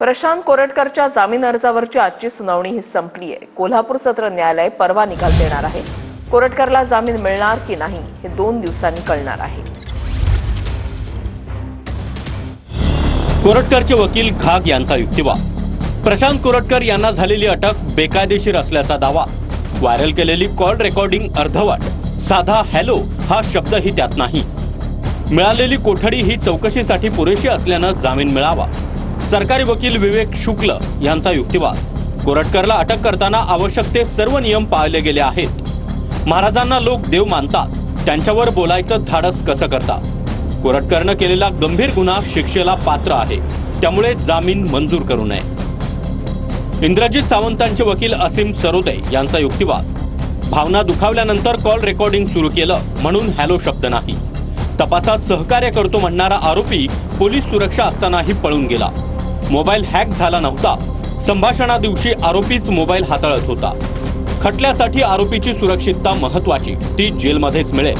प्रशांत कोरटकरच्या जामीन अर्जावरची आजची सुनावणी ही संपली आहे। कोल्हापूर सत्र न्यायालय परवा निकाल देणार आहे। कोरटकरला जामीन मिळणार की नाही हे 2 दिवसांनी कळणार आहे। कोरटकरचे वकील घाग यांचा युक्तिवाद। प्रशांत कोरटकर यांना झालेली अटक बेकायदेशीर असल्याचा दावा। व्हायरल केलेली कॉल रेकॉर्डिंग अर्धवट, साधा हॅलो हा शब्दही त्यात नाही। मिळालेली कोठडी ही चौकशीसाठी पुरेशी असल्याने जामीन मिळावा। सरकारी वकील विवेक शुक्ल यांचा युक्तिवाद। कोरटकरला अटक करताना आवश्यक ते सर्व नियम पाळले गेले आहेत। महाराजांना लोक देव मानतात, त्यांच्यावर बोलायचं धाडस कसं करतात? कोरटकरनं केलेला गंभीर गुन्हा शिक्षेला पात्र आहे, त्यामुळे जामीन मंजूर करू नये। इंद्रजित सावंतांचे वकील असीम सरोदे यांचा युक्तिवाद। भावना दुखावल्यानंतर कॉल रेकॉर्डिंग सुरू केलं म्हणून हॅलो शब्द नाही। तपासात सहकार्य करतो म्हणणारा आरोपी पोलीस सुरक्षा असतानाही पळून गेला। मोबाईल हॅक झाला नव्हता। संभाषणादिवशी आरोपीच मोबाईल हाताळत होता। खटल्यासाठी आरोपीची सुरक्षितता महत्त्वाची, ती जेलमध्येच मिळेल।